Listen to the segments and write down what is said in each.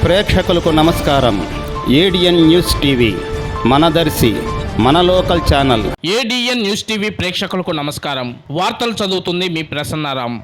ప్రేక్షకులకు నమస్కారం. ADN news TV మనదర్శి మన local channel. ADN news TV ప్రేక్షకులకు నమస్కారం. వార్తలు చదువుతుంది మీ ప్రసన్నారాం.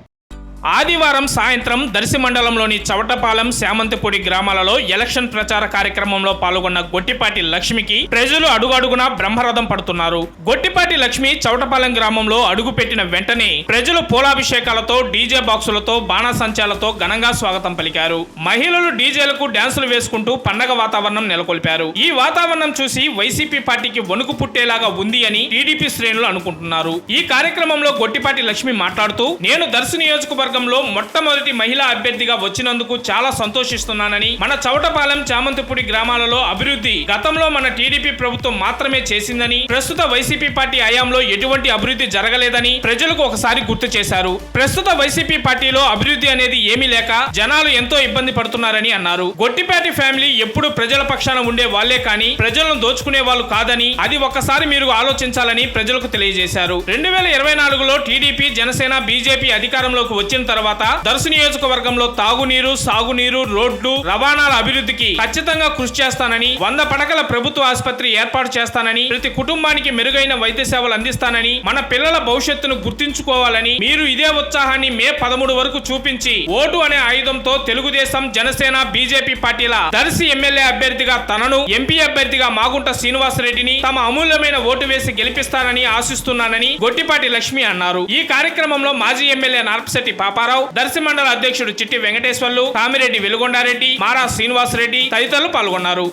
ఆదివారం సాయంత్రం దర్శి మండలంలోని చవటపాలెం, శామంతిపూడి గ్రామాలలో ఎలక్షన్ ప్రచార కార్యక్రమంలో పాల్గొన్న గొట్టిపాటి లక్ష్మికి ప్రజలు అడుగడుగునా బ్రహ్మరథం పడుతున్నారు. గొట్టిపాటి లక్ష్మి చవటపాలెం గ్రామంలో అడుగుపెట్టిన వెంటనే ప్రజలు పూలాభిషేకాలతో, డీజే బాక్సులతో, బాణాసంచాలతో ఘనంగా స్వాగతం పలికారు. మహిళలు డీజేలకు డ్యాన్సులు వేసుకుంటూ పండగ వాతావరణం నెలకొల్పారు. ఈ వాతావరణం చూసి వైసీపీ పార్టీకి వణుకు పుట్టేలాగా ఉంది అని టీడీపీ శ్రేణులు అనుకుంటున్నారు. ఈ కార్యక్రమంలో గొట్టిపాటి లక్ష్మి మాట్లాడుతూ, నేను దర్శి నియోజకవర్గంలో మొట్టమొదటి మహిళా అభ్యర్థిగా వచ్చినందుకు చాలా సంతోషిస్తున్నానని, మన చవటపాలెం, చామంతిపూడి గ్రామాలలో అభివృద్ధి గతంలో మన టీడీపీ ప్రభుత్వం మాత్రమే చేసిందని, ప్రస్తుత వైసీపీ పార్టీ హయాంలో ఎటువంటి అభివృద్ధి జరగలేదని ప్రజలకు ఒకసారి గుర్తు చేశారు. ప్రస్తుత వైసీపీ పార్టీలో అభివృద్ధి అనేది ఏమీ లేక జనాలు ఎంతో ఇబ్బంది పడుతున్నారని అన్నారు. గొట్టిపాటి ఫ్యామిలీ ఎప్పుడు ప్రజల పక్షాన ఉండే వాళ్లే కానీ ప్రజలను దోచుకునే వాళ్ళు కాదని, అది ఒక్కసారి మీరు ఆలోచించాలని ప్రజలకు తెలియజేశారు. 2024లో టీడీపీ, జనసేన, బీజేపీ అధికారంలోకి వచ్చిన తర్వాత దర్శి నియోజకవర్గంలో తాగునీరు, సాగునీరు, రోడ్లు, రవాణాల అభివృద్ధికి ఖచ్చితంగా కృషి చేస్తానని, 100 పడకల ప్రభుత్వ ఆసుపత్రి ఏర్పాటు చేస్తానని, ప్రతి కుటుంబానికి మెరుగైన వైద్య సేవలు అందిస్తానని, మన పిల్లల భవిష్యత్తును గుర్తించుకోవాలని, మీరు ఇదే ఉత్సాహాన్ని మే 13 వరకు చూపించి ఓటు అనే ఆయుధంతో తెలుగుదేశం, జనసేన, బీజేపీ పార్టీల దర్శి ఎమ్మెల్యే అభ్యర్థిగా తనను, ఎంపీ అభ్యర్థిగా మాగుంట శ్రీనివాసరెడ్డిని తమ అమూల్యమైన ఓటు వేసి గెలిపిస్తానని ఆశిస్తున్నానని గొట్టిపాటి లక్ష్మి అన్నారు. ఈ కార్యక్రమంలో మాజీ ఎమ్మెల్యే నార్పశెట్టి పాపారావు, దర్శి మండల అధ్యక్షుడు చిట్టి వెంకటేశ్వర్లు, కామిరెడ్డి వెలుగొండారెడ్డి, మారా శ్రీనివాసరెడ్డి తదితరులు పాల్గొన్నారు.